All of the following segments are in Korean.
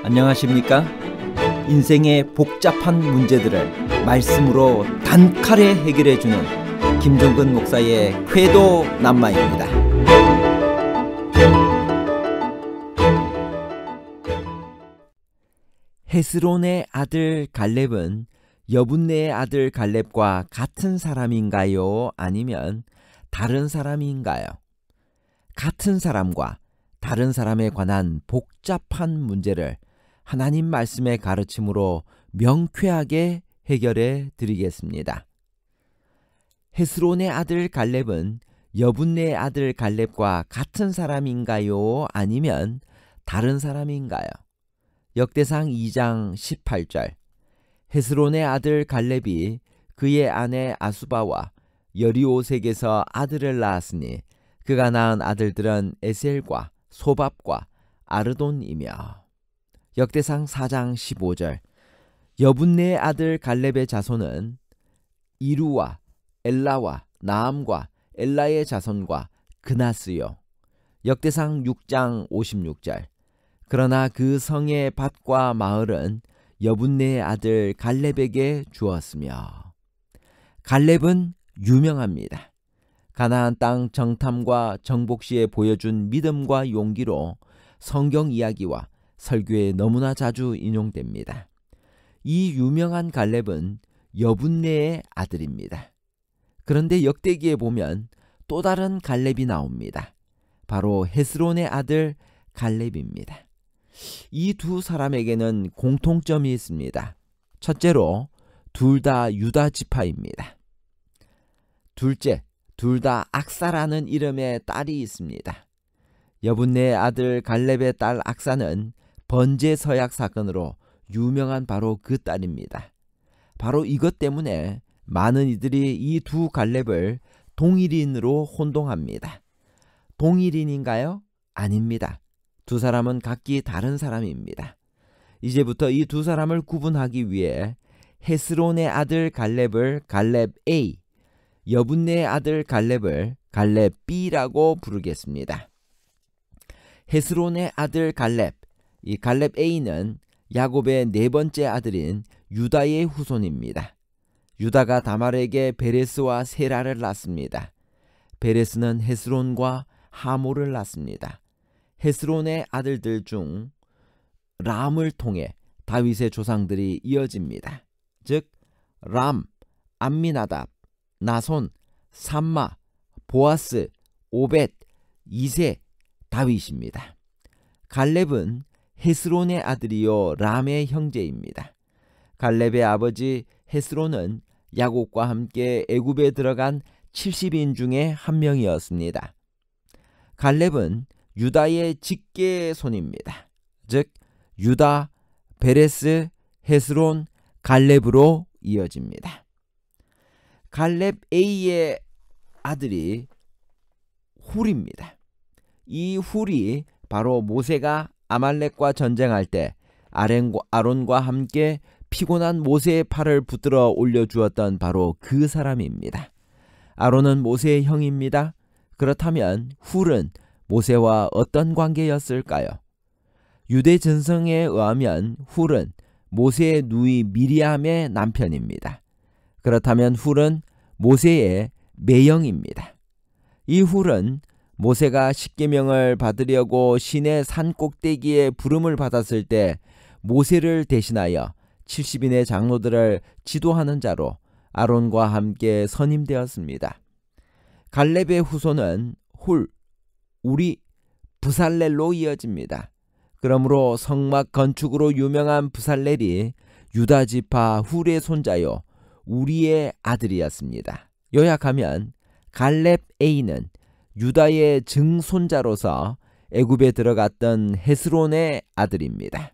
안녕하십니까? 인생의 복잡한 문제들을 말씀으로 단칼에 해결해주는 김종근 목사의 궤도 남마입니다. 헤스론의 아들 갈렙은 여분네의 아들 갈렙과 같은 사람인가요? 아니면 다른 사람인가요? 같은 사람과 다른 사람에 관한 복잡한 문제를 하나님 말씀의 가르침으로 명쾌하게 해결해 드리겠습니다. 헤스론의 아들 갈렙은 여분네의 아들 갈렙과 같은 사람인가요? 아니면 다른 사람인가요? 역대상 2장 18절. 헤스론의 아들 갈렙이 그의 아내 아수바와 여리오색에서 아들을 낳았으니 그가 낳은 아들들은 에셀과 소밥과 아르돈이며. 역대상 4장 15절. 여분네의 아들 갈렙의 자손은 이루와 엘라와 나암과 엘라의 자손과 그나스요. 역대상 6장 56절. 그러나 그 성의 밭과 마을은 여분네의 아들 갈렙에게 주었으며. 갈렙은 유명합니다. 가나안 땅 정탐과 정복 시에 보여준 믿음과 용기로 성경 이야기와 설교에 너무나 자주 인용됩니다. 이 유명한 갈렙은 여분네의 아들입니다. 그런데 역대기에 보면 또 다른 갈렙이 나옵니다. 바로 헤스론의 아들 갈렙입니다. 이 두 사람에게는 공통점이 있습니다. 첫째로 둘 다 유다 지파입니다. 둘째, 둘 다 악사라는 이름의 딸이 있습니다. 여분네의 아들 갈렙의 딸 악사는 번제 서약 사건으로 유명한 바로 그 딸입니다. 바로 이것 때문에 많은 이들이 이 두 갈렙을 동일인으로 혼동합니다. 동일인인가요? 아닙니다. 두 사람은 각기 다른 사람입니다. 이제부터 이 두 사람을 구분하기 위해 헤스론의 아들 갈렙을 갈렙 A, 여분네의 아들 갈렙을 갈렙 B라고 부르겠습니다. 헤스론의 아들 갈렙, 이 갈렙 A는 야곱의 네 번째 아들인 유다의 후손입니다. 유다가 다말에게 베레스와 세라를 낳습니다. 베레스는 헤스론과 하모를 낳습니다. 헤스론의 아들들 중 람을 통해 다윗의 조상들이 이어집니다. 즉 람, 암미나답, 나손, 삼마, 보아스, 오벳, 이세, 다윗입니다. 갈렙은 헤스론의 아들이요 람의 형제입니다. 갈렙의 아버지 헤스론은 야곱과 함께 애굽에 들어간 70인 중에 한 명이었습니다. 갈렙은 유다의 직계손입니다. 즉 유다, 베레스, 헤스론, 갈렙으로 이어집니다. 갈렙 A의 아들이 훌입니다. 이 훌이 바로 모세가 아말렉과 전쟁할 때 아론과 함께 피곤한 모세의 팔을 붙들어 올려주었던 바로 그 사람입니다. 아론은 모세의 형입니다. 그렇다면 훌은 모세와 어떤 관계였을까요? 유대 전성에 의하면 훌은 모세의 누이 미리암의 남편입니다. 그렇다면 훌은 모세의 매형입니다. 이 훌은 모세가 십계명을 받으려고 시내 산 꼭대기에 부름을 받았을 때 모세를 대신하여 70인의 장로들을 지도하는 자로 아론과 함께 선임되었습니다. 갈렙의 후손은 훌, 우리, 부살렐로 이어집니다. 그러므로 성막 건축으로 유명한 부살렐이 유다 지파 훌의 손자요 우리의 아들이었습니다. 요약하면 갈렙 A는 유다의 증손자로서 애굽에 들어갔던 헤스론의 아들입니다.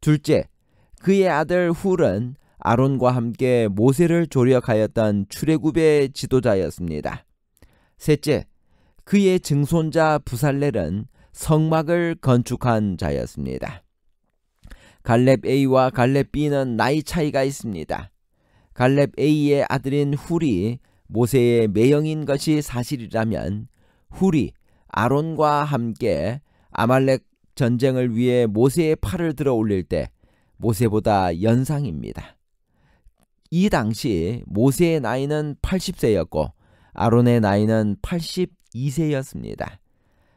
둘째, 그의 아들 훌은 아론과 함께 모세를 조력하였던 출애굽의 지도자였습니다. 셋째, 그의 증손자 부살렐은 성막을 건축한 자였습니다. 갈렙 A와 갈렙 B는 나이 차이가 있습니다. 갈렙 A의 아들인 훌이 모세의 매형인 것이 사실이라면 훌이 아론과 함께 아말렉 전쟁을 위해 모세의 팔을 들어 올릴 때 모세보다 연상입니다. 이 당시 모세의 나이는 80세였고 아론의 나이는 82세였습니다.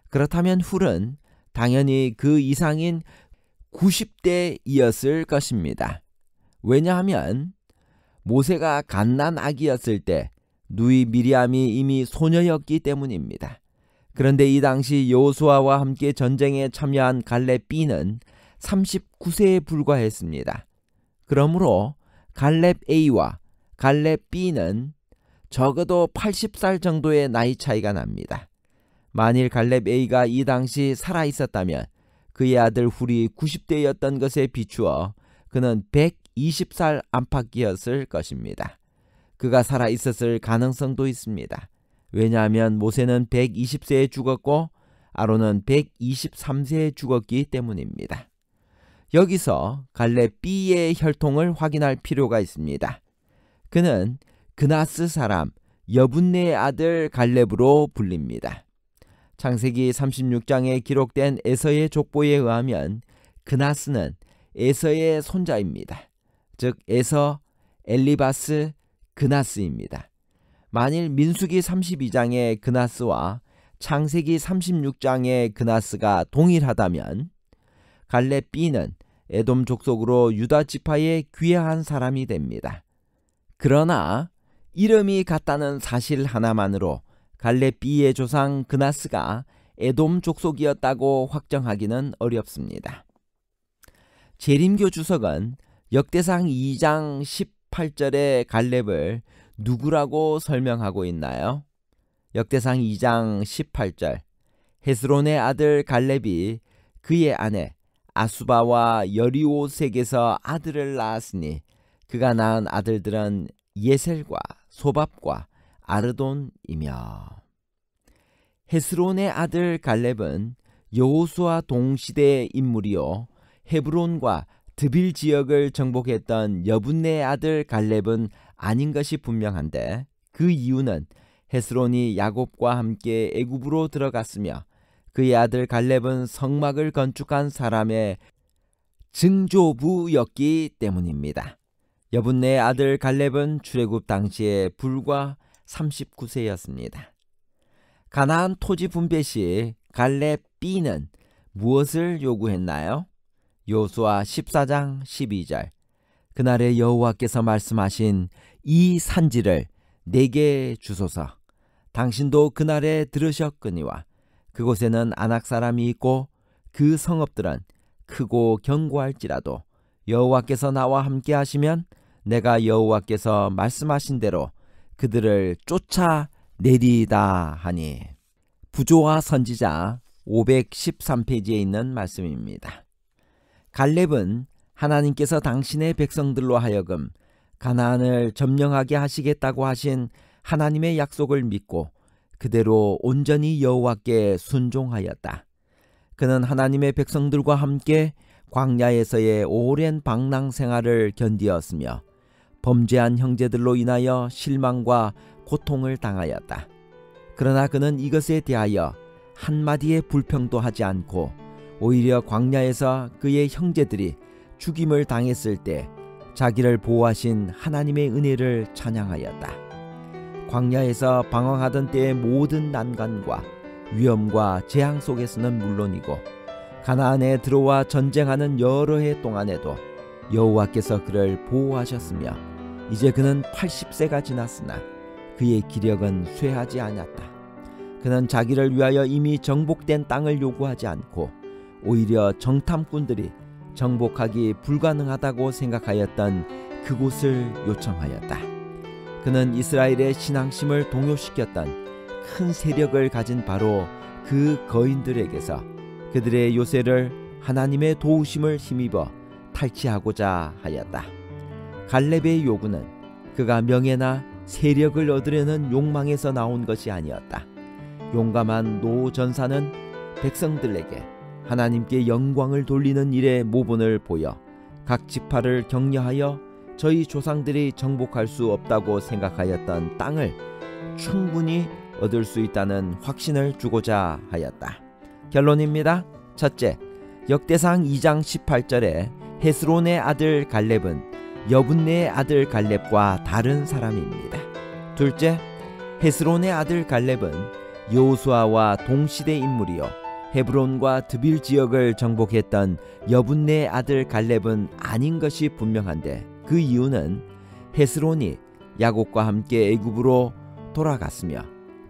그렇다면 훌은 당연히 그 이상인 90대이었을 것입니다. 왜냐하면 모세가 갓난 아기였을 때 누이 미리암이 이미 소녀였기 때문입니다. 그런데 이 당시 여호수아와 함께 전쟁에 참여한 갈렙 B는 39세에 불과했습니다. 그러므로 갈렙 A와 갈렙 B는 적어도 80살 정도의 나이 차이가 납니다. 만일 갈렙 A가 이 당시 살아있었다면 그의 아들 훌이 90대였던 것에 비추어 그는 120살 안팎이었을 것입니다. 그가 살아있었을 가능성도 있습니다. 왜냐하면 모세는 120세에 죽었고 아론은 123세에 죽었기 때문입니다. 여기서 갈렙 B의 혈통을 확인할 필요가 있습니다. 그는 그나스 사람 여분네의 아들 갈렙으로 불립니다. 창세기 36장에 기록된 에서의 족보에 의하면 그나스는 에서의 손자입니다. 즉 에서, 엘리바스, 그나스입니다. 만일 민수기 32장의 그나스와 창세기 36장의 그나스가 동일하다면 갈렙 B는 에돔 족속으로 유다 지파에 귀화한 사람이 됩니다. 그러나 이름이 같다는 사실 하나만으로 갈렙 B의 조상 그나스가 에돔 족속이었다고 확정하기는 어렵습니다. 재림교 주석은 역대상 2장 18절의 갈렙을 누구라고 설명하고 있나요? 역대상 2장 18절 헤스론의 아들 갈렙이 그의 아내 아수바와 여리오색에서 아들을 낳았으니 그가 낳은 아들들은 예셀과 소밥과 아르돈이며. 헤스론의 아들 갈렙은 여호수아 동시대의 인물이요 헤브론과 드빌 지역을 정복했던 여분네의 아들 갈렙은 아닌 것이 분명한데 그 이유는 헤스론이 야곱과 함께 애굽으로 들어갔으며 그의 아들 갈렙은 성막을 건축한 사람의 증조부였기 때문입니다. 여분네의 아들 갈렙은 출애굽 당시에 불과 39세였습니다. 가나안 토지 분배 시 갈렙 B는 무엇을 요구했나요? 여호수아 14장 12절 그날에 여호와께서 말씀하신 이 산지를 내게 주소서. 당신도 그날에 들으셨거니와 그곳에는 아낙 사람이 있고 그 성읍들은 크고 견고할지라도 여호와께서 나와 함께 하시면 내가 여호와께서 말씀하신 대로 그들을 쫓아내리다 하니. 부조와 선지자 513페이지에 있는 말씀입니다. 갈렙은 하나님께서 당신의 백성들로 하여금 가나안을 점령하게 하시겠다고 하신 하나님의 약속을 믿고 그대로 온전히 여호와께 순종하였다. 그는 하나님의 백성들과 함께 광야에서의 오랜 방랑 생활을 견디었으며 범죄한 형제들로 인하여 실망과 고통을 당하였다. 그러나 그는 이것에 대하여 한마디의 불평도 하지 않고 오히려 광야에서 그의 형제들이 죽임을 당했을 때 자기를 보호하신 하나님의 은혜를 찬양하였다. 광야에서 방황하던 때의 모든 난관과 위험과 재앙 속에서는 물론이고 가나안에 들어와 전쟁하는 여러 해 동안에도 여호와께서 그를 보호하셨으며 이제 그는 80세가 지났으나 그의 기력은 쇠하지 않았다. 그는 자기를 위하여 이미 정복된 땅을 요구하지 않고 오히려 정탐꾼들이 정복하기 불가능하다고 생각하였던 그곳을 요청하였다. 그는 이스라엘의 신앙심을 동요시켰던 큰 세력을 가진 바로 그 거인들에게서 그들의 요새를 하나님의 도우심을 힘입어 탈취하고자 하였다. 갈렙의 요구는 그가 명예나 세력을 얻으려는 욕망에서 나온 것이 아니었다. 용감한 노 전사는 백성들에게 하나님께 영광을 돌리는 일에 모본을 보여 각 지파를 격려하여 저희 조상들이 정복할 수 없다고 생각하였던 땅을 충분히 얻을 수 있다는 확신을 주고자 하였다. 결론입니다. 첫째, 역대상 2장 18절에 헤스론의 아들 갈렙은 여분네의 아들 갈렙과 다른 사람입니다. 둘째, 헤스론의 아들 갈렙은 여호수아와 동시대 인물이요 헤브론과 드빌 지역을 정복했던 여분네의 아들 갈렙은 아닌 것이 분명한데, 그 이유는 헤스론이 야곱과 함께 애굽으로 돌아갔으며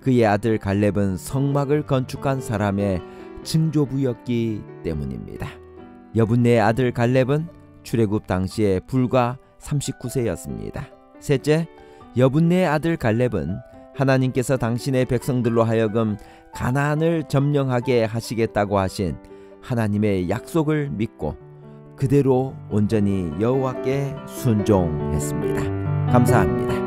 그의 아들 갈렙은 성막을 건축한 사람의 증조부였기 때문입니다. 여분네의 아들 갈렙은 출애굽 당시에 불과 39세였습니다. 셋째, 여분네의 아들 갈렙은 하나님께서 당신의 백성들로 하여금 가나안을 점령하게 하시겠다고 하신 하나님의 약속을 믿고 그대로 온전히 여호와께 순종했습니다. 감사합니다.